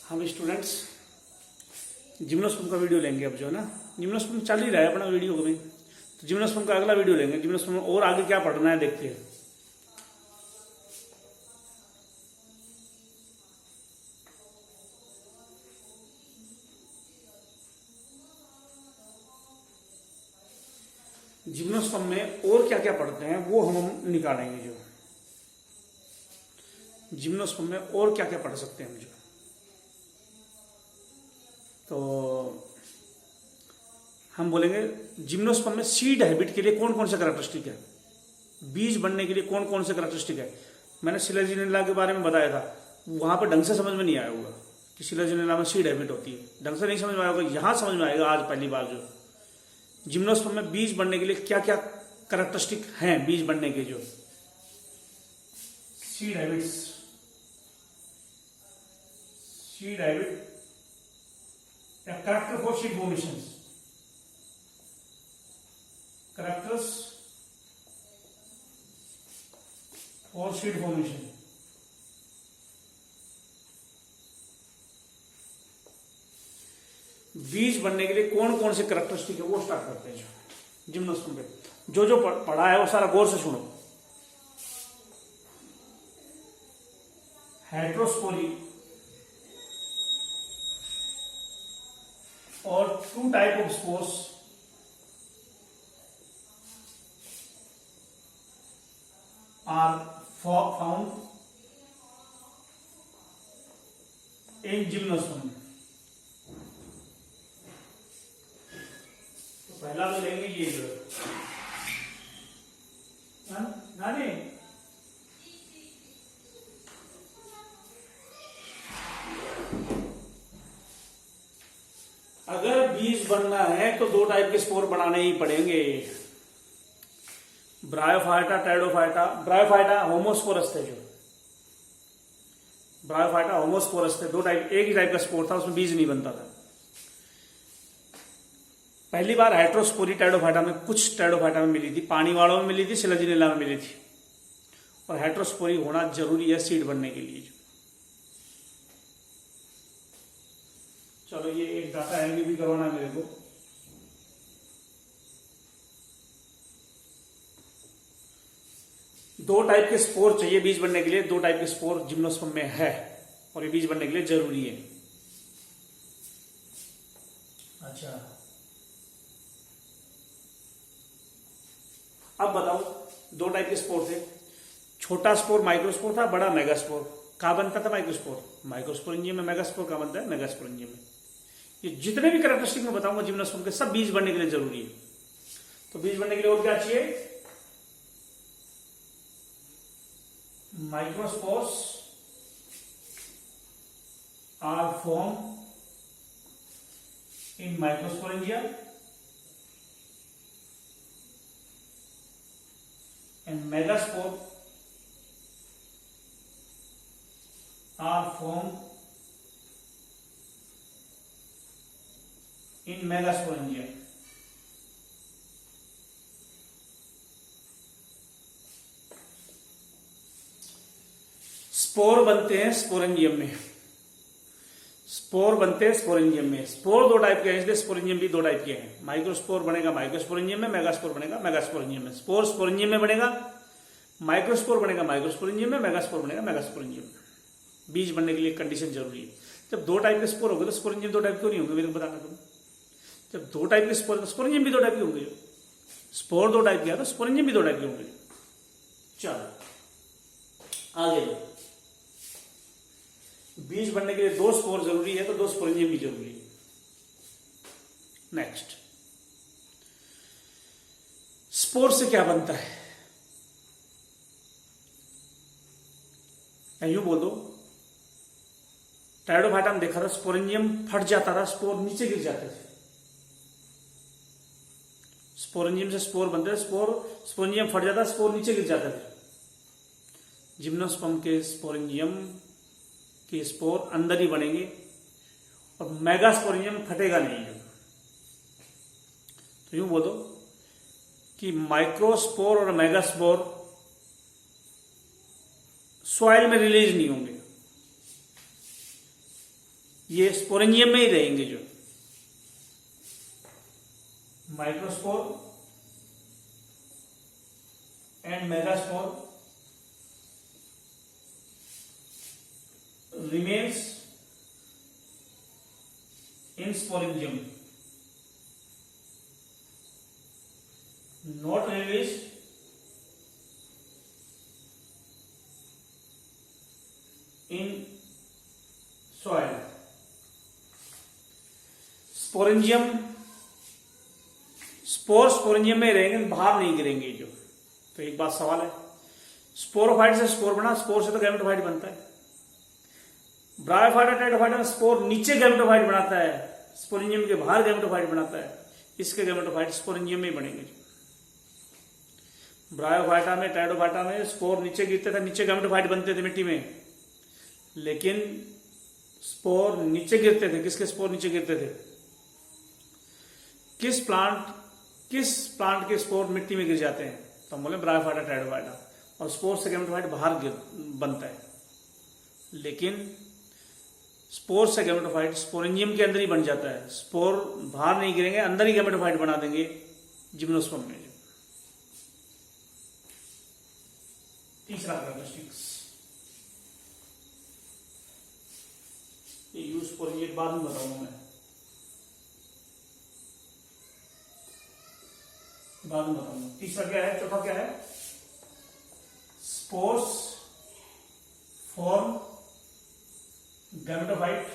हम students gymnosperm का video लेंगे अब जो है ना। जिम्नोस्पर्म चल ही रहा है अपना वीडियो कभी, तो जिम्नोस्पर्म का अगला वीडियो लेंगे। जिम्नोस्पर्म और आगे क्या पढ़ना है देखते हैं। जिम्नोस्पर्म में और क्या क्या पढ़ते हैं वो हम निकालेंगे। जो जिम्नोस्पर्म में और क्या क्या पढ़ सकते हैं हम जो, तो हम बोलेंगे जिम्नोस्पर्म में सीड हैबिट के लिए कौन कौन से कैरेक्टरिस्टिक है, बीज बनने के लिए कौन कौन से कैरेक्टरिस्टिक है। मैंने सिलाजिनेला के बारे में बताया था, वहां पर ढंग से समझ में नहीं आया होगा कि सिलाजिनेला में सीड हैबिट होती है, ढंग से नहीं समझ में आया होगा। यहां समझ में आएगा आज पहली बार जो जिम्नोस्पर्म में बीज बनने के लिए क्या क्या कैरेक्टरिस्टिक हैं, बीज बनने के जो सीड हैबिट्स, सीड हैबिट या character for seed formation, characters for seed formation. बीज बनने के लिए कौन कौन से कैरेक्टरिस्टिक है वो स्टार्ट करते हैं जो जिम्नोस्पर्म पे। जो जो पढ़ा है वो सारा गौर से सुनो। हेटेरोस्पोरी और two type of spores are found in gymnosperm. तो पहला तो लेंगे ये जो नानी, अगर बीज बनना है तो दो टाइप के स्पोर बनाने ही पड़ेंगे, ब्रायोफाइटा टेरिडोफाइटा। ब्रायोफाइटा होमोस्पोरस थे जो, ब्रायोफाइटा होमोस्पोरस थे, दो टाइप, एक ही टाइप का स्पोर था, उसमें बीज नहीं बनता था। पहली बार हेटेरोस्पोरी टेरिडोफाइटा में, कुछ टेरिडोफाइटा में मिली थी, पानी वालों में मिली थी, सिलाजिनेला में मिली थी। और हेटेरोस्पोरी होना जरूरी है सीड बनने के लिए। चलो ये एक डाटा एंट्री भी करवाना है मेरे को। दो टाइप के स्पोर चाहिए बीज बनने के लिए, दो टाइप के स्पोर जिम्नोस्पर्म में है और ये बीज बनने के लिए जरूरी है। अच्छा, अब बताओ, दो टाइप के स्पोर थे, छोटा स्पोर माइक्रोस्पोर था, बड़ा मेगास्पोर। कहां बनता था माइक्रोस्पोर? माइक्रोस्पोरेंजियम में। मेगास्पोर कहां बनता है? मेगास्पोरेंजियम में। ये जितने भी कैरेक्टरिस्टिक मैं बताऊंगा जिम्नोस्पर्म के, सब बीज बनने के लिए जरूरी है। तो बीज बनने के लिए और क्या चाहिए? Microspores are form in microsporangium and megaspore are form in megasporangium. Spore बनते हैं स्पोरेंजियम में, स्पोर बनते हैं स्पोरेंजियम में। स्पोर दो टाइप के हैं, इसलिए स्पोरेंजियम भी दो टाइप के हैं। माइक्रोस्पोर बनेगा माइक्रोस्पोरेंजियम में, मेगास्पोर बनेगा मेगास्पोरेंजियम में। स्पोर स्पोरेंजियम में बनेगा, माइक्रोस्पोर बनेगा माइक्रोस्पोरेंजियम में, मेगास्पोर बनेगा मेगास्पोरेंजियम में। बीज बनने के लिए कंडीशन जरूरी है। जब दो टाइप के स्पोर होंगे तो स्पोरेंजियम दो टाइप क्यों नहीं होंगे मेरे को बताना तुम। जब दो टाइप के स्पोर तो स्पोरेंजियम भी दो टाइप के होंगे। स्पोर दो टाइप के है तो स्पोरेंजियम भी दो टाइप के होंगे। चलो आगे लो। बीज बनने के लिए दो स्पोर जरूरी है तो दो स्पोरेंजियम भी जरूरी है। नेक्स्ट, स्पोर से क्या बनता है? यूं बोल दो, टेरिडोफाइटा में देखा था स्पोरेंजियम फट जाता था, स्पोर नीचे गिर जाते थे। स्पोरेंजियम से स्पोर बनते थे, स्पोरेंजियम फट जाता, स्पोर नीचे गिर जाते थे। जिम्नोस्पर्म के स्पोरेंजियम के स्पोर अंदर ही बनेंगे और मेगास्पोरेंजियम फटेगा नहीं। तो यूं बोलो कि माइक्रोस्पोर और मेगास्पोर सॉइल में रिलीज नहीं होंगे, ये स्पोरेंजियम में ही रहेंगे, जो microspore and megaspore remains in sporangium, not release in soil. Sporangium sporangium में रहेंगे, बाहर नहीं गिरेंगे जो। तो एक बात सवाल है, स्पोरोफाइट से स्पोर बना, स्पोर से तो गैमेटोफाइट बनता है। ब्रायोफाइटा टाइटोफाइटा में स्पोर नीचे गैमेटोफाइट बनाता है, स्पोरेंजियम के बाहर गैमेटोफाइट बनाता है। इसके गैमेटोफाइट स्पोरेंजियम में ही बनेंगे। ब्रायोफाइटा में टाइटोफाइटा में स्पोर नीचे गिरते थे, नीचे गैमेटोफाइट बनते थे मिट्टी में, लेकिन स्पोर नीचे गिरते थे। किसके स्पोर नीचे गिरते थे? किस प्लांट के स्पोर मिट्टी में गिर जाते हैं? तो हम बोले ब्रायोफाइटा टाइटोफाइटा। और स्पोर से गैमेटोफाइट बाहर बनता है, लेकिन स्पोर से गैमेटोफाइट स्पोरेंजियम के अंदर ही बन जाता है। स्पोर बाहर नहीं गिरेंगे, अंदर ही गैमेटोफाइट बना देंगे जिम्नोस्पर्म में। तीसरा कैरेक्टरिस्टिक्स, ये यूज स्पोरेंजियम बाद में बताऊंगा मैं, बाद में बताऊंगा। तीसरा क्या है? चौथा क्या है? Spores form gametophyte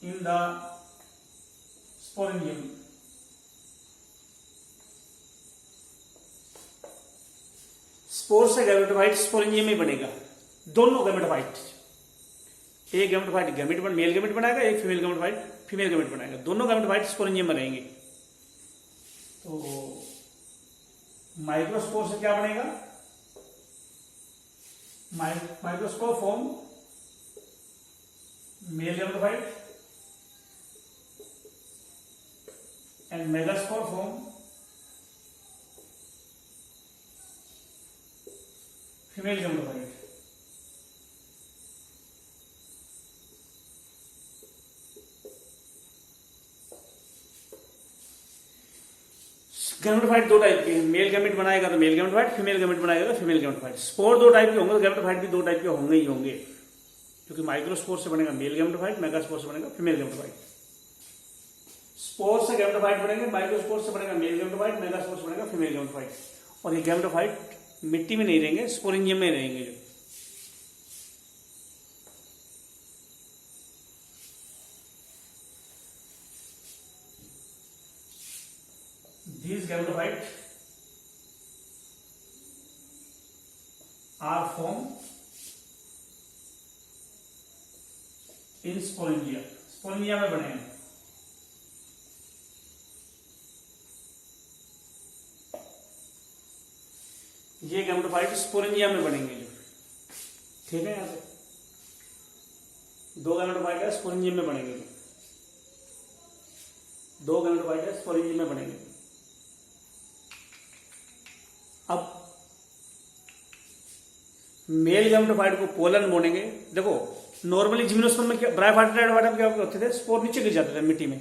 in the sporangium. Spore से गैमेटोफाइट स्पोरेंजियम में बनेगा। दोनों गैमेटोफाइट, एक गैमेटोफाइट मेल गैमेट बनाएगा, एक फीमेल गैमेटोफाइट फीमेल गैमेट बनाएगा। दोनों गैमेटोफाइट स्पोरेंजियम में रहेंगे। तो माइक्रोस्पोर से क्या बनेगा? Microspore form male gametophyte and megaspore form female gametophyte. Gametophyte दो टाइप के हैं, मेल गैमेट बनाएगा तो मेल गैमेटोफाइट, फीमेल गैमेट बनाएगा तो फीमेल गैमेटोफाइट। स्पोर दो टाइप के होंगे तो गैमेटोफाइट भी दो टाइप के होंगे ही होंगे, क्योंकि माइक्रोस्पोर से बनेगा मेल गैमेटोफाइट, मेगास्पोर से बनेगा फीमेल गैमेटोफाइट। स्पोर से गैमेटोफाइट बनेंगे, माइक्रोस्पोर से बनेगा मेल गैमेटोफाइट, मेगास्पोर से बनेगा फीमेल गैमेटोफाइट। और ये गैमेटोफाइट मिट्टी में नहीं रहेंगे, स्पोरेंजियम में रहेंगे। जो these gametophyte are formed in sporangia। Sporangia में बने हैं। ये गैमेटोफाइट स्पोरेंजिया में बनेंगे। जो ठीक है, यहां से दो गैमेटोफाइट है स्पोरेंजियम में बनेंगे। दो गैमेटोफाइट है स्पोरेंजियम में बनेंगे। अब मेल गैमेटोफाइट को पोलन बोलेंगे। देखो नॉर्मली जिम्नोस्पर्म में क्या, ब्रायोफाइटा टाइटोफाइटा में क्या होते थे? स्पोर नीचे गिर जाते थे मिट्टी में।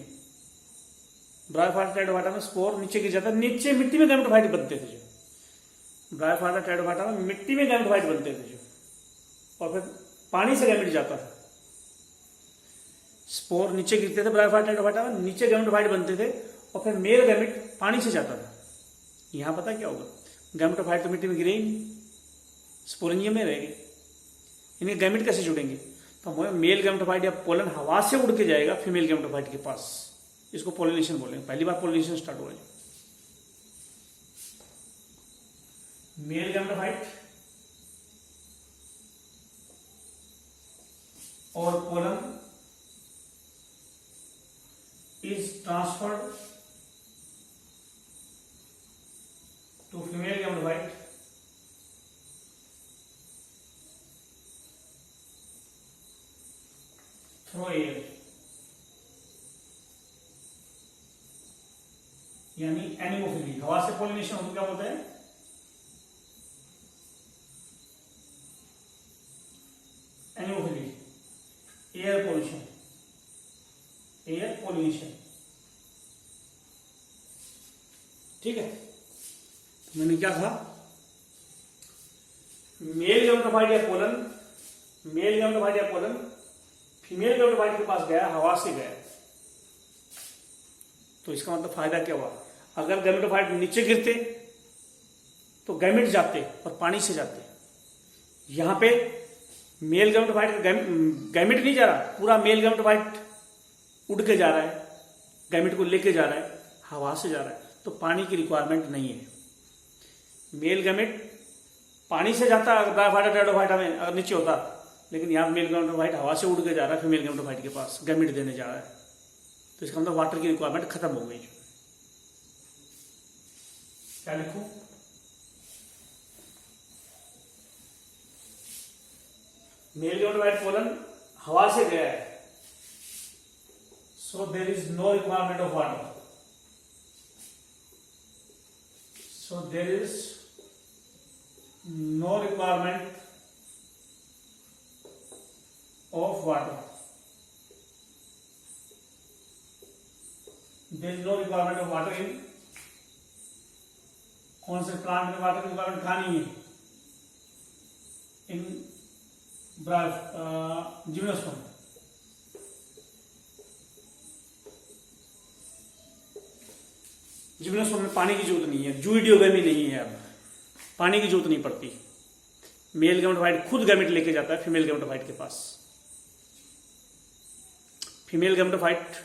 ब्रायोफाइटा टाइटोफाइटा में स्पोर नीचे गिर जाता है, नीचे मिट्टी में गैमेटोफाइट बनते थे। जो ब्रायोफाइटा टाइटोफाइटा में मिट्टी में गैमेटोफाइट बनते थे, जो और फिर पानी से गैमेट जाता था। स्पोर नीचे गिरते थे ब्रायोफाइटा टाइटोफाइटा में, नीचे गैमेटोफाइट बनते थे और फिर मेल गैमेट पानी से जाता था। यहां पता क्या होगा? गैमेटोफाइट तो मिट्टी में गिरे ही नहीं, स्पोरेंजियम में रहेंगे। इनके गैमेट कैसे जुड़ेंगे? तो मेल गैमेटोफाइट या पोलन हवा से उड़ के जाएगा फीमेल गैमेटोफाइट के पास। इसको पोलिनेशन बोलेंगे। पहली बार पोलिनेशन स्टार्ट हो रहा है। मेल गैमेटोफाइट और pollen is transferred to female gametophyte through air, यानी एनिमोफिली। हवा से पोलिनेशन होता क्या बोलते हैं? Anemophily. Air pollution, air pollution. ठीक है, मैंने क्या कहा, मेल गैमेटोफाइट या पोलन, मेल गैमेटोफाइट या पोलन फीमेल गैमेटोफाइट के पास गया, हवा से गया, तो इसका मतलब फायदा क्या हुआ, अगर गैमेटोफाइट नीचे गिरते तो गैमेट जाते और पानी से जाते। यहां पे मेल गैमेटोफाइट गैमेट नहीं जा रहा, पूरा मेल गैमेटोफाइट उड़ के जा रहा है, गैमेट को लेके जा रहा है, हवा से जा रहा है, तो पानी की रिक्वायरमेंट नहीं है। मेल गैमेट पानी से जाता डायोफाइटा टेरिडोफाइटा में अगर नीचे होता, लेकिन यहाँ मेल गैमेटोफाइट हवा से उड़ के जा रहा है फीमेल गैमेटोफाइट के पास, गैमेट देने जा रहा है, तो इसका मतलब वाटर की रिक्वायरमेंट खत्म हो गई। क्या लिखूं, मेल गैमेटोफाइट पोलन हवा से गया है, so there is no requirement of water, so there is no requirement of water, there is no requirement of water in कौन से प्लांट में वाटर की रिक्वायरमेंट कहाँ नहीं है, इन जिम्नोस्पर्म। जिम्नोस्पर्म में पानी की जरूरत नहीं है, जूइडियोगैमी नहीं है, अब पानी की जरूरत नहीं पड़ती। मेल गैमेटोफाइट खुद गैमेट लेके जाता है फीमेल गैमेटोफाइट के पास। फीमेल गैमेटोफाइट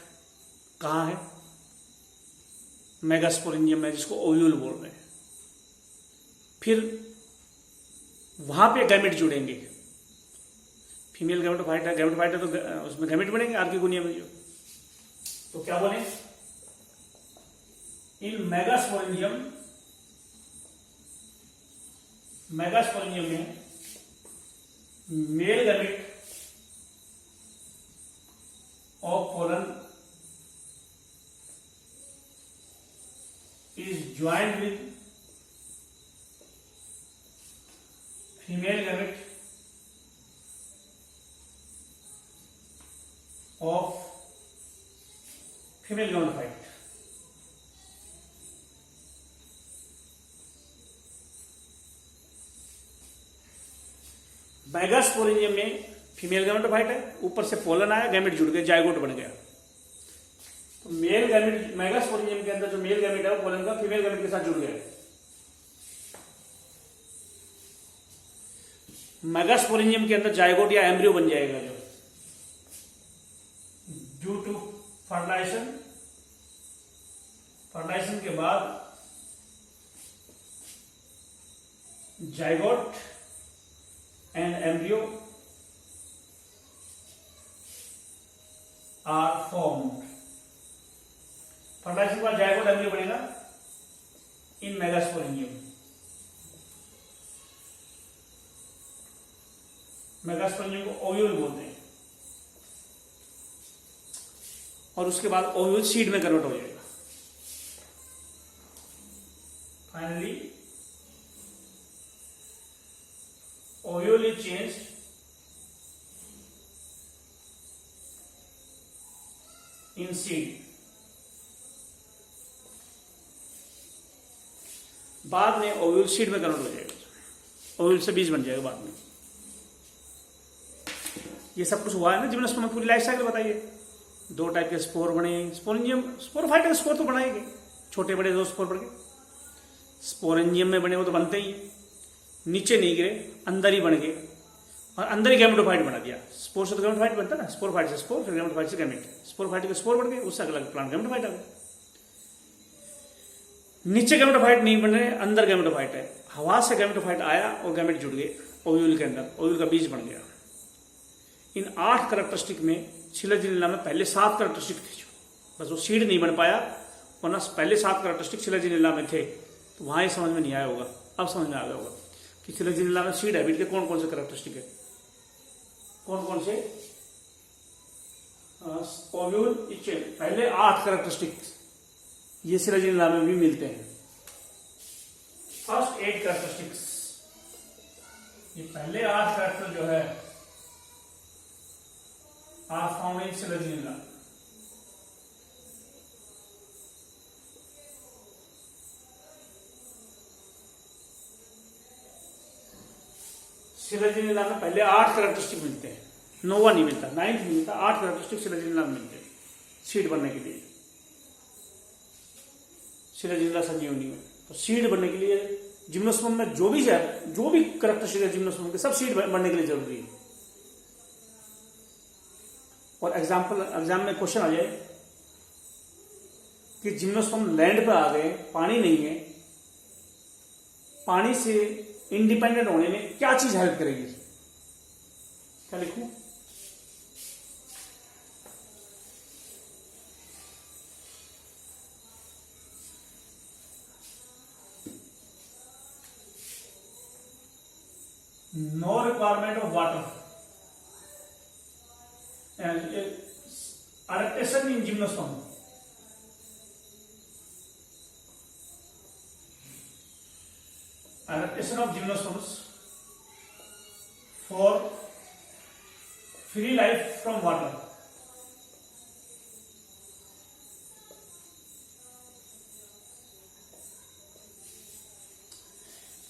कहाँ है, मेगास्पोरेंजियम में, जिसको ओव्यूल बोल रहे हैं। फिर वहां पे गैमेट जुड़ेंगे, फीमेल गैमेटोफाइट है, गैमेटोफाइट है तो उसमें गैमेट बनेंगे आर्किगोनिया में जो, तो क्या बोले, इन मेगास्पोरेंजियम, मेगास्पोरेंजियम में male gamete of pollen is joined with female gamete of female gametophyte. Megasporangium में फीमेल गैमेटोफाइट है, ऊपर से पोलन आया, गैमेट जुड़ गए, जाइगोट बन गया। तो मेल गैमेट, मेगास्पोरेंजियम के अंदर जो मेल गैमेट है वो पोलन का फीमेल गैमेट के साथ जुड़ गया। मेगास्पोरेंजियम के अंदर जाइगोट या एम्ब्रियो बन जाएगा, जो ड्यू टू फर्टिलाइजेशन, फर्टिलाइजेशन के बाद zygote and embryo are formed. Fertilisation के बाद जाइगोट एम्ब्रियो बनेगा इन मेगास्पोरेंजियम। मेगास्पोरेंजियम को ओव्यूल बोलते हैं, और उसके बाद ओव्यूल सीड में कन्वर्ट हो जाएगा। Finally ovule is changed in seed. बाद में ओव्यूल सीड में कन्वर्ट हो जाएगा, ओव्यूल से बीज बन जाएगा बाद में। ये सब कुछ हुआ है ना जिम्नोस्पर्म में, पूरी लाइफ साइकिल बताइए। दो टाइप के स्पोर बने, स्पोरेंजियम, स्पोरोफाइट के स्पोर तो बनाएंगे, छोटे बड़े दो स्पोर बन गए। स्पोरेंजियम में बने वो तो बनते ही है, नीचे नहीं गिरे, अंदर ही बन गए, और अंदर ही गैमेटोफाइट बना दिया। स्पोर से तो गैमेटोफाइट बनता ना, स्पोरोफाइट से स्पोर, फिर गैमेटोफाइट से गैमेट, स्पोरोफाइट के स्पोर बन गए, उससे अगला प्लांट गैमेटोफाइट आ गया। नीचे गैमेटोफाइट नहीं बन रहे, अंदर गैमेटोफाइट है, हवा से गैमेटोफाइट आया और गैमेट जुड़ गए ओव्यूल के अंदर, ओव्यूल का बीज बन गया। इन 8 कैरेक्टरिस्टिक में शिलाजिनेला में पहले 7 कैरेक्टरिस्टिक थे, बस वो सीड नहीं बन पाया, वरना पहले 7 कैरेक्टरिस्टिक शिलाजिनेला में थे। तो वहां ही समझ में नहीं आया होगा, अब समझ में आ गया होगा कि शिलाजिनेला में सीड हैबिट के कौन कौन से कैरेक्टरिस्टिक है, कौन कौन से ओव्यूल। पहले 8 कैरेक्टरिस्टिक ये शिलाजिनेला में भी मिलते हैं। फर्स्ट 8 कैरेक्टरिस्टिक्स, ये पहले 8 कैरेक्टर जो है आर फाउंड इन सिलेजिनिला। सिलेजिनिला में पहले 8 कैरेक्टरिस्टिक मिलते हैं, नोवा नहीं मिलता, 9 नहीं मिलता, 8 कैरेक्टरिस्टिक सिलेजिनिला में मिलते हैं सीड बनने के लिए, सिलेजिनिला संजीवनी में। तो सीड बनने के लिए जिम्नोस्पर्म में जो भी कैरेक्टरिस्टिक है जिम्नोस्पर्म के, सब सीड बनने के लिए जरूरी है। और एग्जाम में क्वेश्चन आ जाए कि जिम्नोस्पर्म लैंड पर आ गए, पानी नहीं है, पानी से इंडिपेंडेंट होने में क्या चीज हेल्प करेगी, क्या लिखूं? No requirement of water, adaptation in gymnosperm. Adaptation of gymnosperms for free life from water.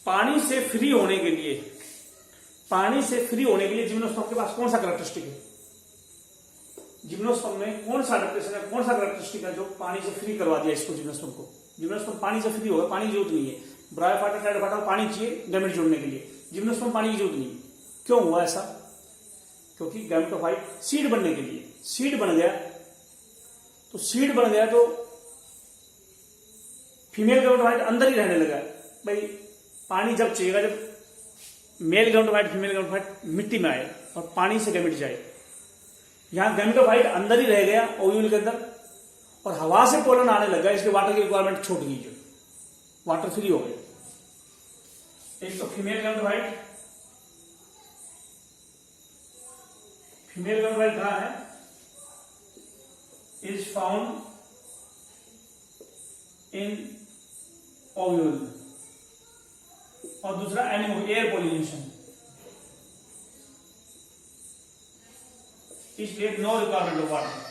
पानी से फ्री होने के लिए जिम्नोस्पर्म के पास कौन सा कैरेक्टरिस्टिक है? जिम्नोस्पर्म में कौन सा एडेप्टेशन है, कौन सा कैरेक्टरिस्टिक है जो पानी से फ्री करवा दिया इसको? जिम्नोस्पर्म पानी से फ्री होगा, पानी की जरूरत नहीं है। ब्रायोफाइटा टेरिडोफाइटा को पानी चाहिए गैमेट जोड़ने के लिए, जिम्नोस्पर्म पानी की जरूरत नहीं। क्यों हुआ ऐसा? क्योंकि गैमेटोफाइट सीड बनने के लिए, सीड बन गया तो फीमेल गैमेटोफाइट अंदर ही रहने लगा। भाई पानी जब चाहिएगा, जब मेल गैमेटोफाइट फीमेल गैमेटोफाइट मिट्टी में आए और पानी से गैमेट जाए। यहां गैमेटोफाइट अंदर ही रह गया ओव्यूल के अंदर, और हवा से पोलन आने लगा, इसलिए वाटर की रिक्वायरमेंट छूट गई, जो वाटर फ्री हो गए। एक तो फीमेल गैमेटोफाइट कहां है? Is found in ovule. और दूसरा एयर पोलिनेशन, इसलिए no requirement of water.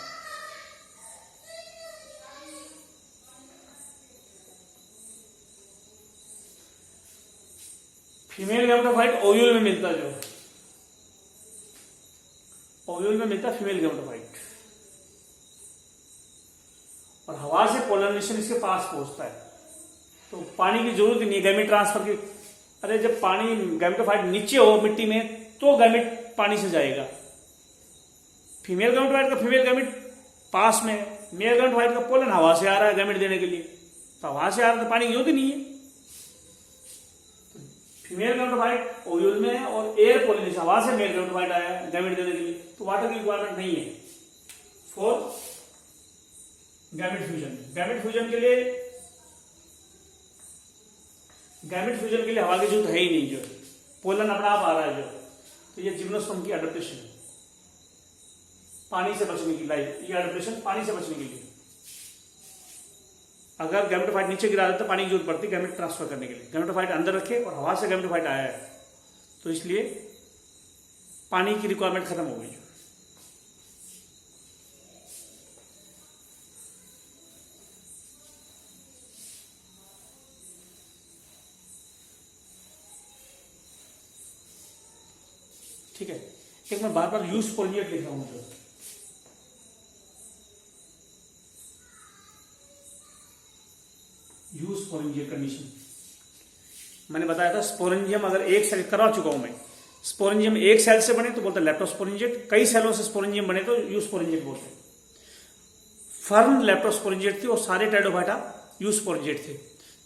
Female gametophyte ovule में मिलता, फीमेल गैमेटोफाइट, और हवा से पोलिनेशन इसके पास पहुंचता है, तो पानी की जरूरत ही नहीं है गैमेट ट्रांसफर की। अरे जब पानी गैमेटोफाइट नीचे हो मिट्टी में तो गैमेट पानी से जाएगा। फीमेल गैमेटोफाइट का फीमेल गैमेट पास में, मेल गैमेटोफाइट का पोलन हवा से आ रहा है गैमेट देने के लिए, तो हवा से आ रहा है तो पानी की जरूरत ही नहीं है। फीमेल गैमेटोफाइट ओव्यूल में है और एयर पोलिनेशन, हवा से मेल गैमेटोफाइट आया है गैमेट देने के लिए, तो वाटर की रिक्वायरमेंट नहीं है for gamete fusion. Gamete fusion के लिए हवा की जरूरत है ही नहीं, जो पोलन अपना आप आ रहा है जो। तो ये जिम्नोस्पर्म की एडेप्टेशन है पानी से बचने की, लाइफ ये एडेप्टेशन पानी से बचने के लिए। अगर गैमेटोफाइट नीचे गिरा देता तो पानी की जरूरत पड़ती गैमेट ट्रांसफर करने के लिए, गैमेटोफाइट अंदर रखे और हवा से गैमेटोफाइट आया है, तो इसलिए पानी की रिक्वायरमेंट खत्म हो गई। ठीक है, एक मैं बार बार यूज पोलिनेट लिख रहा हूं, जो यूज स्पोरेंजियम कंडीशन मैंने बताया था। स्पोरेंजियम अगर एक सेल करा चुका हूं मैं, स्पोरेंजियम एक सेल से बने तो बोलते हैं लेप्टोस्पोरेंजिएट, कई सेलों से स्पोरेंजियम बने तो यूज स्पोरेंजिएट बोलते हैं। फर्म लेप्टोस्पोरेंजिएट थी और सारे टेरिडोफाइटा यूज स्पोरेंजिएट थे।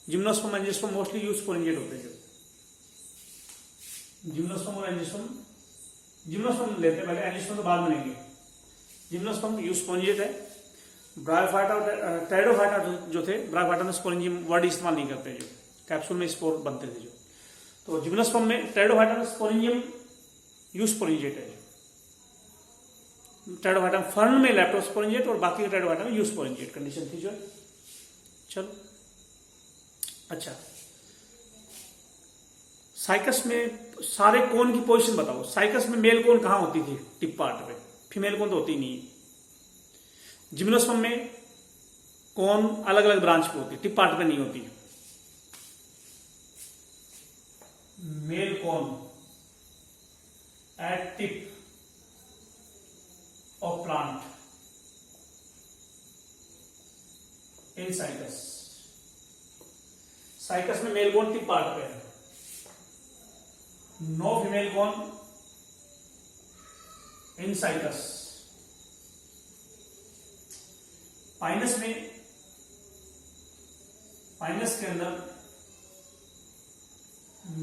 Gymnosperm angiosperm mostly use sporangiate होते हैं। जिम्नोस्पर्म और एंजियोस्पर्म, जिम्नोस्पर्म लेते हैं पहले, एंजियोस्पर्म तो बाद में लेंगे। जिम्नोस्पर्म यूज स्पोरेंजिएट है। ब्रायोफाइटा और टेरिडोफाइटा जो थे, ब्रायोफाइटा में स्पोरेंजियम वर्ड इस्तेमाल नहीं करते, जो कैप्सूल में स्पोर बनते थे जो। तो जिम्नोस्पर्म में टेरिडोफाइटा में स्पोरेंजियम यूज स्पोरेंजिएट है। टेरिडोफाइटा फर्न में लेप्टोस्पोरेंजिएट और बाकी टेरिडोफाइटा में यूज स्पोरेंजिएट कंडीशन थी जो। चलो अच्छा, साइकस में सारे कोन की पोजीशन बताओ। साइकस में मेल कोन कहां होती थी? टिप पार्ट पे। फीमेल कोन तो होती नहीं है। जिम्नोस्पर्म में कोन अलग अलग ब्रांच पे होती है, टिप पार्ट पे नहीं होती। Male cone at tip of plant in cycas. Cycas में मेल कोन टिप पार्ट पे है, no female cone in cycas. Pinus में, पाइनस के अंदर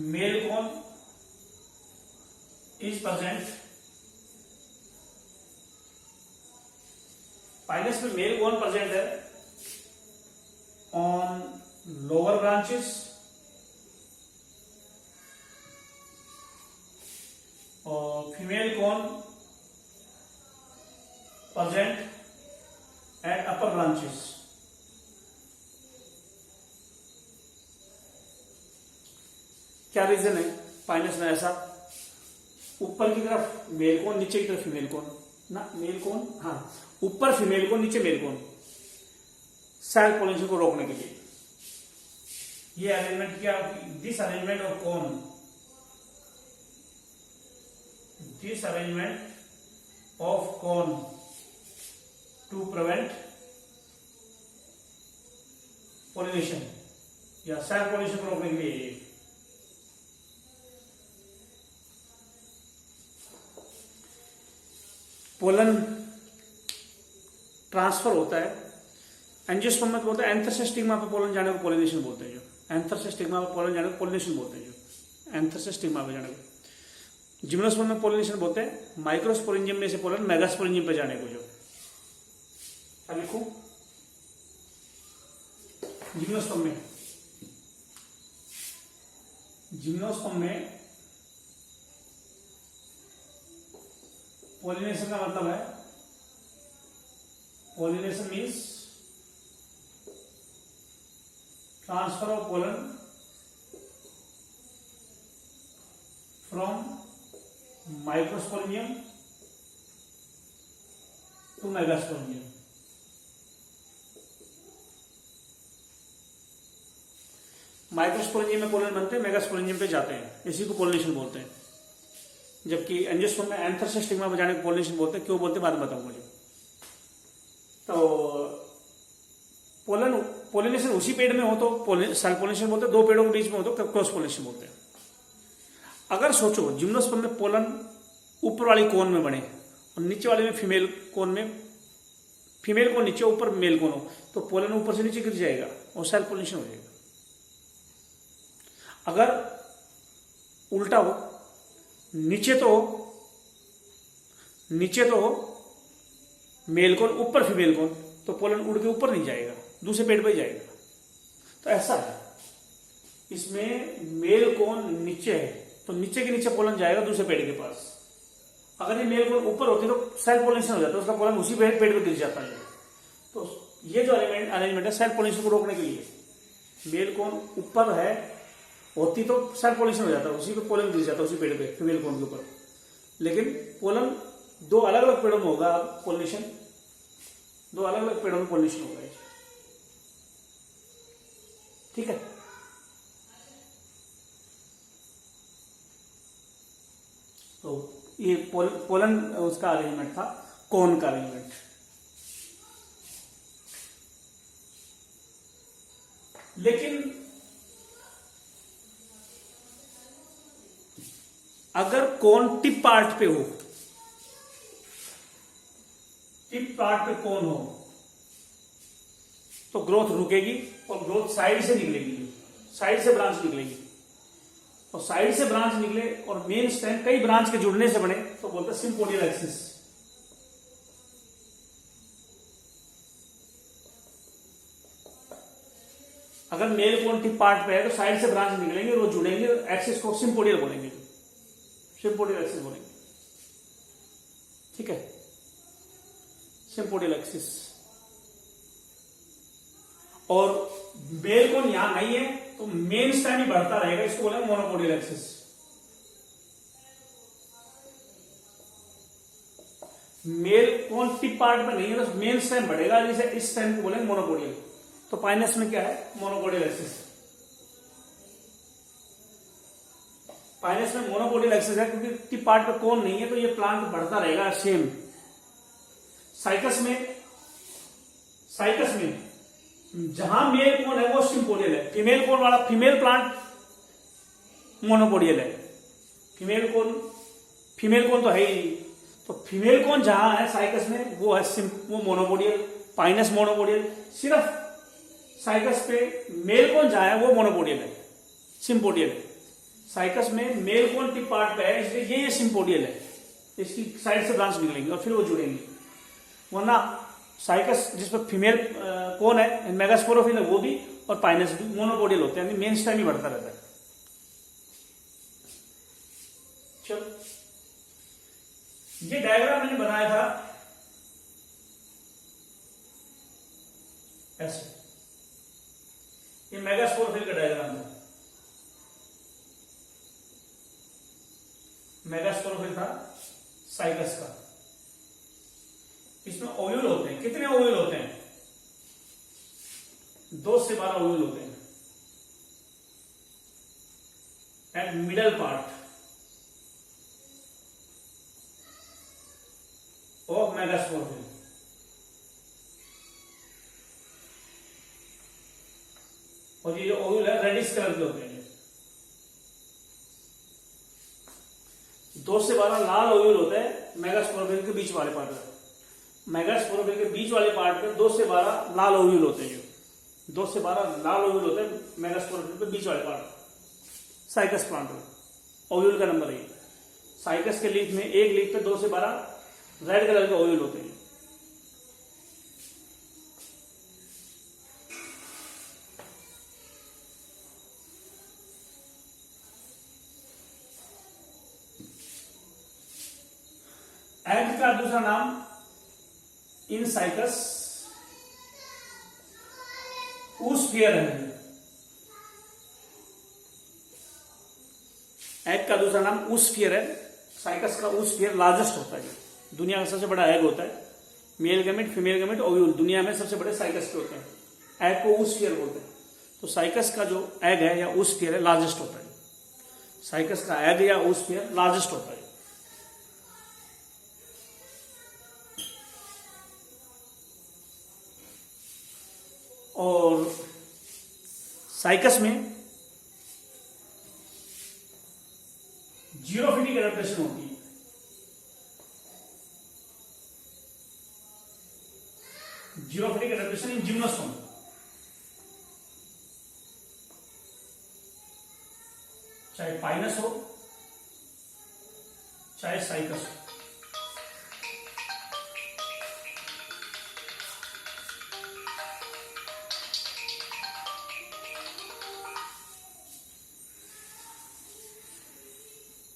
male cone is present. Pinus में मेल कोन प्रेजेंट है ऑन लोअर ब्रांचेस और female cone present at upper branches. क्या रीजन है पाइनस में ऐसा? ऊपर की तरफ मेल कोन, नीचे की तरफ फीमेल कोन ना, मेल कोन, हाँ ऊपर फीमेल कोन, नीचे मेल कोन, सेल्फ पोलिनेशन को रोकने के लिए ये अरेंजमेंट किया। This arrangement of cone, this arrangement of cone to prevent pollination या सेल्फ पोलिनेशन को रोकने के लिए। पोलन ट्रांसफर होता है एंजियोस्पर्म में, बोलते हैं एंथर से स्टिग्मा पे पोलन जाने को पोलिनेशन बोलते हैं। जो एंथर से स्टिग्मा पे पोलन जाने को पोलिनेशन बोलते हैं, जो एंथर से स्टिग्मा पे जाने को। जिम्नोस्पर्म में पोलिनेशन बोलते हैं माइक्रोस्पोरेंजियम में से पोलन मेगास्पोरेंजियम पे जाने को। जो क्या लिखूं? जिम्नोस्पर्म में, जिम्नोस्पर्म में पोलिनेशन का मतलब है, pollination means transfer of pollen from microsporangium to megasporangium. Microsporangium में पोलन बनते हैं, मेगास्पोरेंजियम पे जाते हैं, इसी को पोलिनेशन बोलते हैं। जबकि एंजियोस्पर्म में एंथर से स्टिग्मा पे जाने को पोलिनेशन बोलते हैं। क्यों बोलते हैं बाद में बताऊंगा मुझे। तो पोलन पोलिनेशन उसी पेड़ में हो तो सेल्फ पोलिनेशन बोलते हैं, दो पेड़ों के बीच में हो तो क्रॉस पोलिनेशन बोलते हैं। अगर सोचो जिम्नोस्पर्म में पोलन ऊपर वाली कोन में बने और नीचे वाले में फीमेल कोन में, फीमेल कोन नीचे ऊपर मेल कोन हो, तो पोलन ऊपर से नीचे गिर जाएगा और सेल्फ पोलिनेशन हो जाएगा। अगर उल्टा हो, नीचे तो हो मेल कोन, ऊपर फीमेल कोन, तो पोलन उड़ के ऊपर नहीं जाएगा, दूसरे पेड़ पे जाएगा। तो ऐसा है, इसमें मेल कोन नीचे है तो नीचे के नीचे पोलन जाएगा दूसरे पेड़ के पास। अगर ये मेल कोन ऊपर होती तो सेल्फ पोलिनेशन हो जाता है, उसका पोलन उसी पेड़ पे गिर जाता है। तो ये जो अरेंजमेंट है सेल्फ पोलिनेशन को रोकने के लिए, मेल कोन ऊपर है होती तो सेल्फ पोलिनेशन हो जाता है, उसी पे पोलन गिर जाता है, उसी पेड़ पे फीमेल कोन के ऊपर। लेकिन पोलन दो अलग अलग पेड़ों में होगा पोलिनेशन, दो अलग अलग पेड़ों में पोलिनेशन होगा। ठीक है, तो ये पोलन उसका अरेंजमेंट था, कोन का अरेंजमेंट। लेकिन अगर कोन टिप पार्ट पे हो, टिप पार्ट पे कोन हो, तो ग्रोथ रुकेगी और ग्रोथ साइड से निकलेगी, साइड से ब्रांच निकलेगी। और साइड से ब्रांच निकले और मेन स्टेम कई ब्रांच के जुड़ने से बने तो बोलते हैं सिम्पोडियल एक्सिस। अगर मेल कोन टिप पार्ट पे है तो साइड से ब्रांच निकलेंगे और वो जुड़ेंगे, एक्सिस को सिम्पोडियल बोलेंगे, सिम्पोडियल एक्सिस बोलेंगे। ठीक है, सिम्पोडियल एक्सिस। और मेल कोन यहां नहीं है तो मेन स्टेम ही बढ़ता रहेगा, इसको बोलेंगे मोनोपोडियल एक्सिस। मेल कौन टिप पार्ट में नहीं है तो मेन स्टेम बढ़ेगा, जैसे इस स्टेम को बोलेंगे मोनोपोडियल। तो पाइनस में क्या है, मोनोपोडियल एक्सिस। पाइनस में मोनोपोडियल एक्सिस है क्योंकि टिप पार्ट पे कौन नहीं है, तो ये प्लांट बढ़ता रहेगा सेम। साइकस में जहां मेल कौन है वो सिम्पोडियल है, फीमेल कौन वाला फीमेल प्लांट मोनोपोडियल है। फीमेल कौन तो है ही नहीं, तो फीमेल कौन जहां है साइकस में वो है वो मोनोपोडियल, पाइनस मोनोपोडियल। सिर्फ साइकस पे मेल कौन जहां है वो मोनोपोडियल है, सिम्पोडियल है। साइकस में मेल कौन टिप पार्ट पे है इसलिए ये सिम्पोडियल है, इसकी साइड से ब्रांच निकलेंगे और फिर वो जुड़ेंगे। वरना साइकस जिसपे फीमेल कौन है, मेगास्पोरोफिल है वो भी और पाइनस भी मोनोपोडियल होते हैं, यानी मेन स्टेम ही बढ़ता रहता है। चलो ये डायग्राम मैंने बनाया था ऐसे, ये मेगास्पोरोफिल का डायग्राम था। मेगास्पोरोफिल था साइकस का। इसमें ओव्यूल होते हैं, कितने ओव्यूल होते हैं, 2 से 12 ओव्यूल होते हैं। Eight middle part of megasporophyll. और ये जो ओव्यूल है रेडिश कलर के होते हैं। 2 से 12 लाल ओव्यूल होते हैं मेगास्पोरोफिल के बीच वाले पार्ट में। मेगास्पोरोफिल के बीच वाले पार्ट में 2 से 12 लाल ओव्यूल होते हैं। जो 2 से 12 लाल ओव्यूल होते हैं मेगास्पोरोफिल के बीच वाले पार्ट साइकस प्लांट में। ओव्यूल का नंबर है। साइकस के लीफ में एक लीफ पे 2 से 12 रेड कलर के ओव्यूल होते हैं। एग का दूसरा नाम इन साइकस ऊस्फियर है। एग का दूसरा नाम ऊस्फियर है। साइकस का ऊस्फियर लार्जेस्ट होता है, दुनिया का सबसे बड़ा एग होता है। Male gamete, female gamete, ovule दुनिया में सबसे बड़े साइकस के होते हैं। एग को ऊस्फियर बोलते हैं। तो साइकस का जो एग है या ऊस्फियर है लार्जेस्ट होता है। साइकस का एग या ऊस्फियर लार्जेस्ट होता है। और साइकस में जीरोफिटिक एडेप्टेशन होती है। जीरोफिटिक एडेप्टेशन इन जिम्नोस्पर्म। चाहे पाइनस हो चाहे साइकस हो।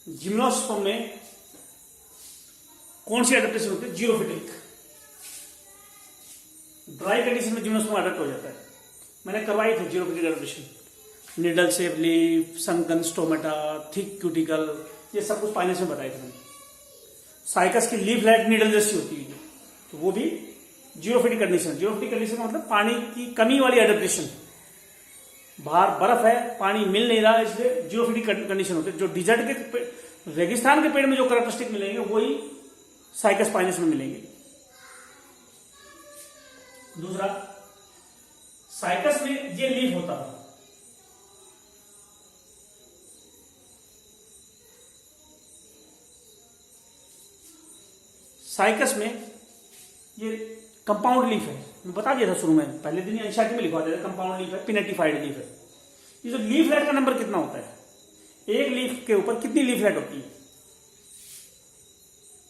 जिम्नोस्पर्म में कौन सी एडेप्टेशन होती है, जीरोफिटिक। ड्राई कंडीशन में जिम्नोस्पर्म अडेप्ट हो जाता है। मैंने करवाई थी xerophytic adaptation. Needle shape leaf, sunken stomata, thick cuticle, ये सब कुछ पाइनस में बताए थे मैंने। साइकस की लीफ लाइक निडल जैसी होती है, तो वो भी जीरोफिटिक कंडीशन। जीरोफिटिक कंडीशन का मतलब पानी की कमी वाली एडेप्टेशन। बाहर बर्फ है, पानी मिल नहीं रहा, इसलिए जीरोफिटिक कंडीशन होती है। जो डिजर्ट के रेगिस्तान के पेड़ में जो कैरेक्टरिस्टिक मिलेंगे वही साइकस पाइनस में मिलेंगे। दूसरा, साइकस में ये लीफ होता है। साइकस में ये कंपाउंड लीफ है। मैं बता दिया था शुरू में, पहले दिन एनसीईआरटी में लिखवा दिया था। कंपाउंड लीफ है, पिनेटिफाइड लीफ है। ये जो लीफ लाइट का नंबर कितना होता है, एक लीफ के ऊपर कितनी लीफ लाइट होती है,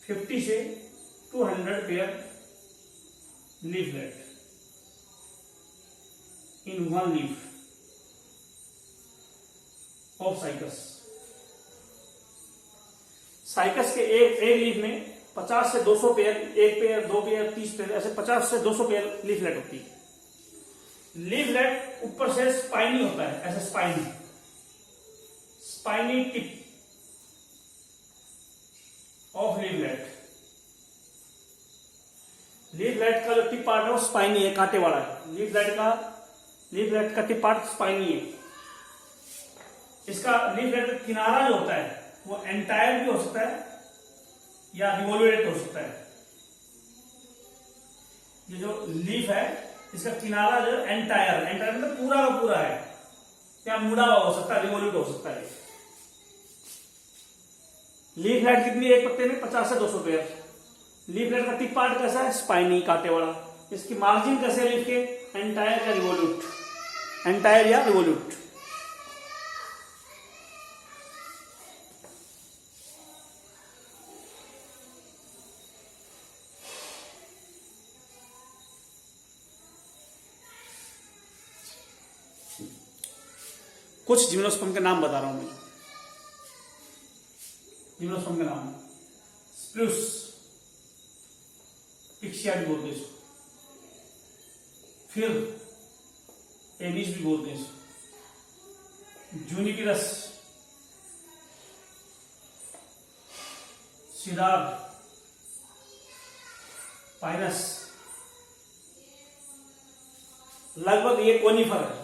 50 से 200 pair leaf light in one leaf of cycas. Cycas के एक लीफ में 50 से 200 पेयर, एक पेयर, 2 पेयर, 30 पेयर, ऐसे 50 से 200 पेयर लीफ लाइट होती है। लीफ लाइट ऊपर से स्पाइनी होता है, ऐसे spiny tip of leaflet leaflet का जो टिप पार्ट है वो स्पाइनी है, कांटे वाला है। लीफ लाइट का टिप पार्ट स्पाइनी है। इसका लीफ लाइट का किनारा जो होता है वो एंटायर भी हो सकता है या रिवोल्यूटेड हो सकता है। ये जो लीफ है इसका किनारा जो एंटायर मतलब पूरा का पूरा है, या मुड़ा हुआ हो सकता है, रिवोल्यूट हो सकता है। लीफ लाइट कितनी है एक पत्ते में? 50 से 200 पेयर। लीफ लाइट का टिप पार्ट कैसा है? स्पाइनी, कांटे वाला। इसकी मार्जिन कैसे है लीफ के? एंटायर या रिवोल्यूट, एंटायर या रिवोल्यूट। कुछ जिम्नोस्पर्म के नाम बता रहा हूं मैं। जिम्नोस्पर्म के नाम, स्प्रूस, पिक्सिया भी बोलते हैं इसको, फिर एबिस भी बोलते हैं इसको, जूनिपिरस, सिडार, पाइनस। लगभग ये कोनिफर है।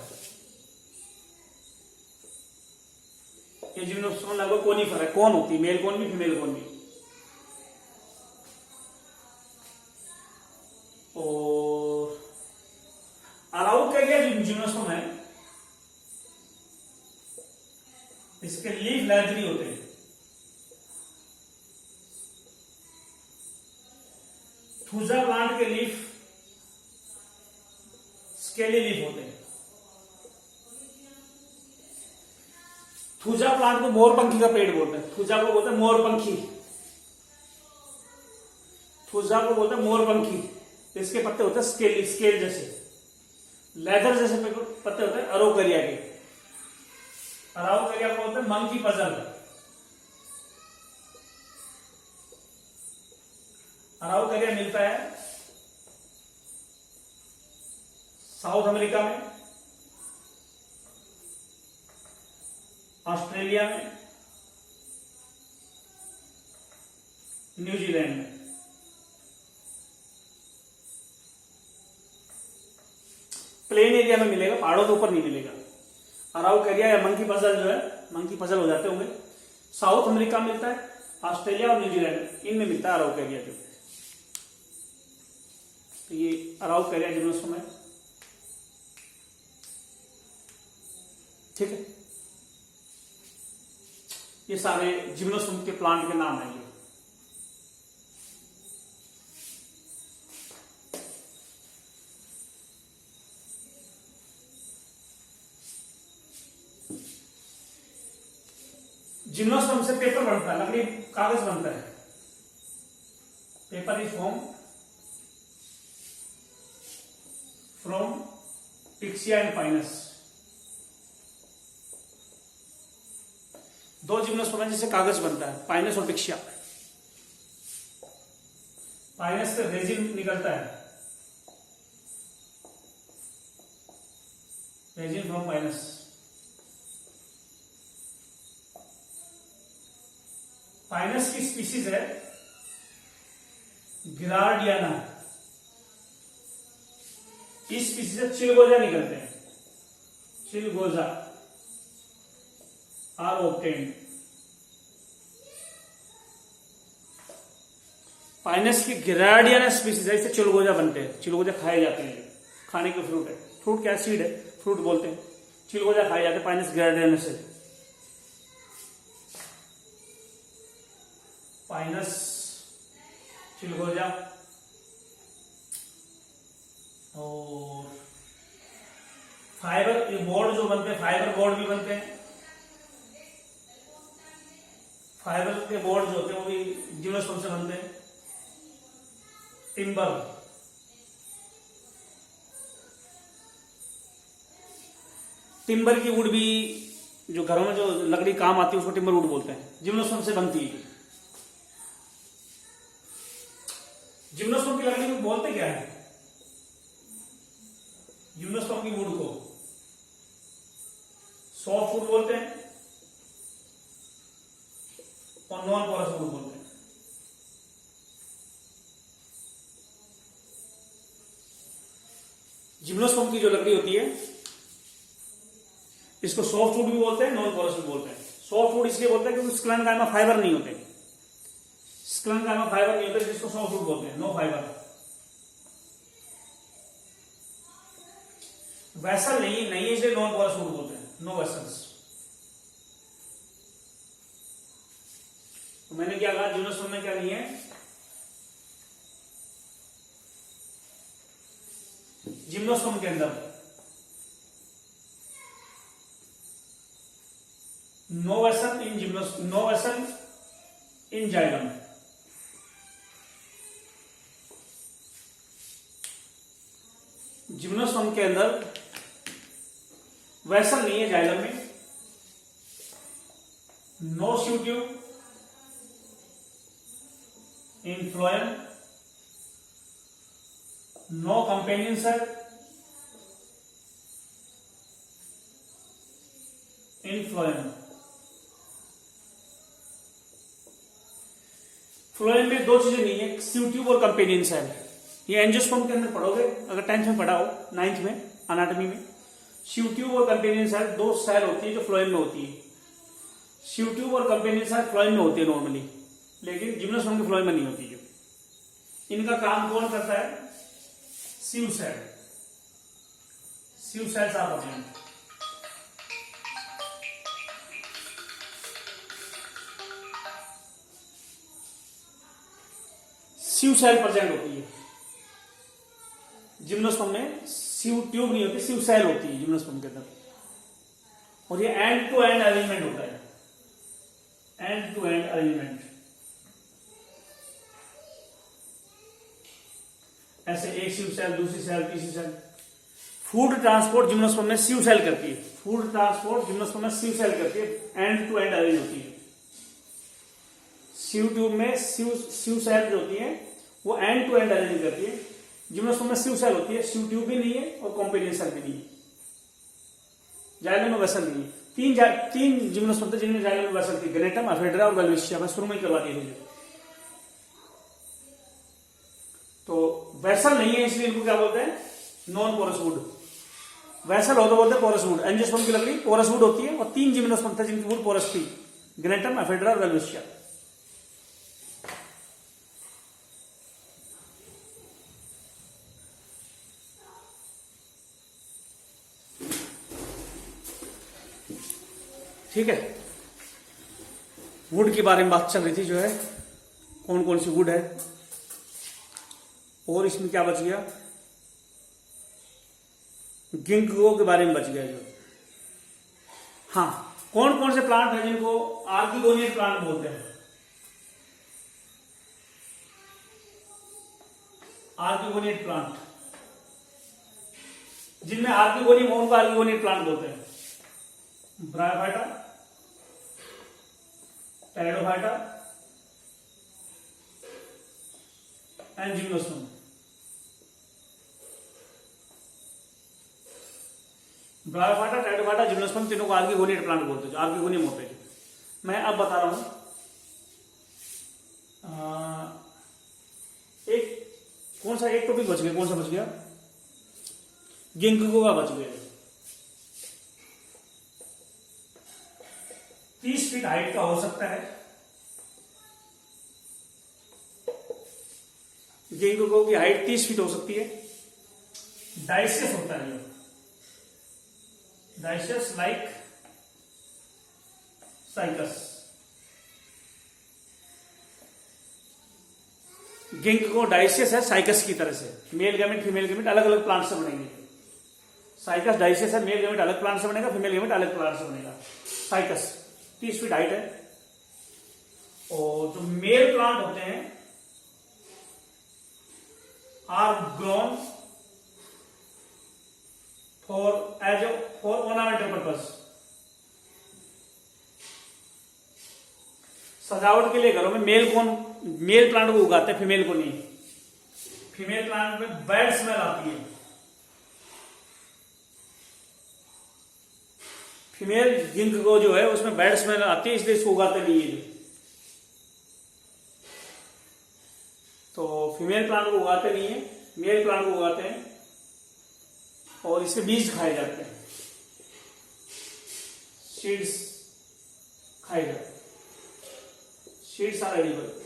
ये जिम्नोस्पर्म लगभग कोनिफर है। कौन होती है? मेल कौन भी, फीमेल कौन भी। और अराउकेरिया जो जिम्नोस्पर्म है इसके लीफ लेदरी होते हैं। थूजा प्लांट के लीफ स्केली लीफ होते हैं। थूजा प्लांट को मोरपंखी का पेड़ बोलते हैं। थूजा को बोलते हैं मोरपंखी, थूजा को बोलते हैं मोरपंखी। इसके पत्ते होते हैं स्केल, स्केल जैसे, लेदर जैसे पत्ते होते हैं अराउकेरिया के। अराउकेरिया को बोलते हैं मंकी पजल। अराउकेरिया मिलता है साउथ अमेरिका में, ऑस्ट्रेलिया में, न्यूजीलैंड में। प्लेन एरिया में मिलेगा, पहाड़ों के ऊपर नहीं मिलेगा। अराउकेरिया या मंकी पजल जो है, मंकी पजल हो जाते होंगे, साउथ अमेरिका में मिलता है, ऑस्ट्रेलिया और न्यूजीलैंड इनमें मिलता है अराउकेरिया जो। तो ये अराउकेरिया जिम्नोस्पर्म है, ठीक है। ये सारे जिम्नोस्पर्म के प्लांट के नाम है। ये जिम्नोस्पर्म से पेपर बनता है, लकड़ी कागज बनता है। Paper is form from Picea and Pinus. दो जिम्नोस्पर्म है जिससे कागज बनता है, पाइनस और पिक्सिया। पाइनस से रेजिन निकलता है, रेजिन फ्रॉम पाइनस। पाइनस की स्पीसीज है गिरार्डियाना। इस स्पीसीज से चिलगोजा निकलते हैं, चिलगोजा आर ऑब्टेन्ड। पाइनस की गिरार्डियाना स्पीसीज है, इससे चिलगोजा बनते हैं। चिलगोजा खाए जाते हैं, खाने के फ्रूट है। फ्रूट क्या सीड है, फ्रूट बोलते हैं। चिलगोजा खाए जाते हैं पाइनस गिरार्डियाना से। पाइनस, चिलगोजा और फाइबर, ये बोर्ड जो बनते हैं, फाइबर बोर्ड भी बनते हैं। फाइबर के बोर्ड जो होते हैं वो भी जिम्नोस्पर्म से बनते हैं। टिम्बर, टिम्बर की वुड भी जो घरों में जो लकड़ी काम आती है उसको टिम्बर वुड बोलते हैं, जिम्नोस्पर्म से बनती है। जिम्नोस्पर्म की लकड़ी को बोलते क्या है? जिम्नोस्पर्म की वुड को सॉफ्ट वुड बोलते हैं और नॉन पोरस वुड बोलते हैं। जिम्नोस्पर्म की जो लकड़ी होती है इसको सॉफ्टवुड भी बोलते हैं, नॉन पोरस भी बोलते हैं। सॉफ्टवुड इसलिए बोलते हैं क्योंकि स्क्लेरेंकाइमा फाइबर नहीं होते, स्क्लेरेंकाइमा फाइबर नहीं होते, जिसको सॉफ्टवुड बोलते हैं, नो फाइबर। वैसल नहीं है इसलिए नॉन पोरस वुड बोलते हैं, नो वेसल्स। तो मैंने क्या कहा, जिम्नोस्पर्म में क्या नहीं है, जिम्नोस्पर्म के अंदर no vessel in xylem. Gymnosperm के अंदर वेसल नहीं है जाइलम में, no sieve tube in phloem, no companion cell in phloem. Phloem में दो चीजें नहीं है, शू ट्यूब और कंपेनियन सेल। ये एंजियोस्पर्म के अंदर पढ़ोगे, अगर 10th में पढ़ा हो, 9th में एनाटॉमी में। शू ट्यूब और कंपेनियन सेल दो सेल होती है जो फ्लोएम में होती है। शू ट्यूब और कंपेनियन सेल फ्लोएम में होती है नॉर्मली, लेकिन जिम्नोस्पर्म के फ्लोएम में नहीं होती है। इनका काम कौन करता है, सिव सेल, सिव सेल्स आप होते हैं। सिव सेल प्रेजेंट होती है जिम्नोस्पर्म में, सिव ट्यूब नहीं होती, सिव सेल होती है जिम्नोस्पर्म के अंदर। और ये एंड टू एंड अरेंजमेंट होता है, एंड टू एंड अरेंजमेंट। ऐसे एक सिव सेल, दूसरी सेल, तीसरी सेल। फूड ट्रांसपोर्ट जिम्नोस्पर्म में सिव सेल करती है, फूड ट्रांसपोर्ट जिम्नोस्पर्म में सिव सेल करती है, एंड टू एंड अरेंज होती है। सिव ट्यूब में सिव सेल जो होती है वो एंड टू एंड अरेंज करती है। जिम्नोस्पर्म में सिव सेल होती है, सिव ट्यूब भी नहीं है और कॉम्पेनियन सेल भी नहीं है। जाइलम में वेसल नहीं है। तीन जिम्नोस्पर्म थे जिनमें जाइलम में वेसल थी, ग्रेनेटम, अफेड्रा और वेल्विशिया। मैं शुरू में ही करवा दी थी। तो वेसल नहीं है इसलिए इनको क्या बोलते हैं, नॉन पोरस वुड। वेसल हो तो बोलते हैं पोरस वुड। एंजियोस्पर्म की लकड़ी पोरस वुड होती है और 3 जिम्नोस्पर्म थे जिनकी वुड पोरस थी, ग्रेनेटम, अफेड्रा और वेल्विशिया। ठीक है, वुड के बारे में बात चल रही थी जो है, कौन कौन सी वुड है। और इसमें क्या बच गया, गिंको के बारे में बच गया जो। हाँ, कौन कौन से प्लांट है जिनको आर्किगोनियन प्लांट बोलते हैं। आर्किगोनियन प्लांट, जिनमें आर्किगोनियम हो उनको आर्किगोनियन प्लांट बोलते हैं। Bryophyta, pteridophyta and gymnosperm. Bryophyta, pteridophyta, gymnosperm तीनों को आर्किगोनियन प्लांट बोलते हैं, आर्किगोनियम होते हैं। मैं अब बता रहा हूं, एक कौन सा, एक टॉपिक बच गया, कौन सा बच गया, गिंको का बच गया। 30 फीट हाइट का हो सकता है। गिंको की हाइट 30 फीट हो सकती है। डाइसियस होता है ये, dioecious like cycas. Ginkgo dioecious है साइकस की तरह से, मेल गैमेट फीमेल गैमेट अलग अलग प्लांट से बनेंगे। साइकस डाइसियस है, मेल गैमेट अलग प्लांट से बनेगा, फीमेल गैमेट अलग प्लांट से बनेगा। साइकस 30 फीट हाइट है। और जो मेल प्लांट होते हैं are grown for ornamental purpose, सजावट के लिए घरों में मेल प्लांट को उगाते हैं, फीमेल को नहीं। फीमेल प्लांट में बैड स्मेल आती है। फीमेल गिंको जो है उसमें बैड स्मेल आती है, इसलिए इसको उगाते नहीं है। तो फीमेल प्लांट को उगाते नहीं है, मेल प्लांट को उगाते हैं। और इसके बीज खाए जाते हैं, सीड्स खाए जाते हैं, सीड्स आर एडिबल।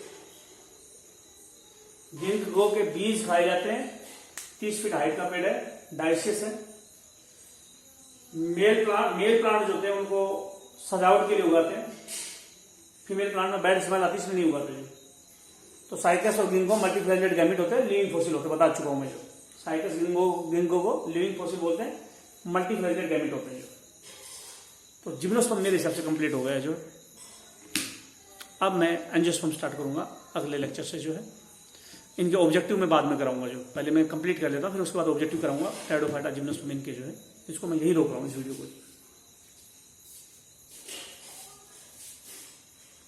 गिंको के बीज खाए जाते हैं। 30 फीट हाइट का पेड़ है, डाइसियस है। मेल प्लांट जो होते हैं उनको सजावट के लिए उगाते हैं। फीमेल प्लांट में बैड स्मेल आती है, इसलिए नहीं उगाते। तो साइकस और गिंको मल्टीफ्लोरेटेड गैमेट होते हैं, लिविंग फॉसिल होते हैं, बता चुका हूं मैं। जो साइकस गिंको को लिविंग फॉसिल बोलते हैं, मल्टीफ्लोरेटेड गैमेट होते हैं। तो जिम्नोस्पर्म मेरे हिसाब से कंप्लीट हो गया है। जो अब मैं एंजियोस्पर्म स्टार्ट करूंगा अगले लेक्चर से। जो है इनके ऑब्जेक्टिव मैं बाद में कराऊंगा। जो पहले मैं कंप्लीट कर लेता हूं, फिर उसके बाद ऑब्जेक्टिव कराऊंगा। टेरिडोफाइटा, जिम्नोस्पर्म इनके जो है, इसको मैं यही रोक रहा हूँ इस वीडियो को।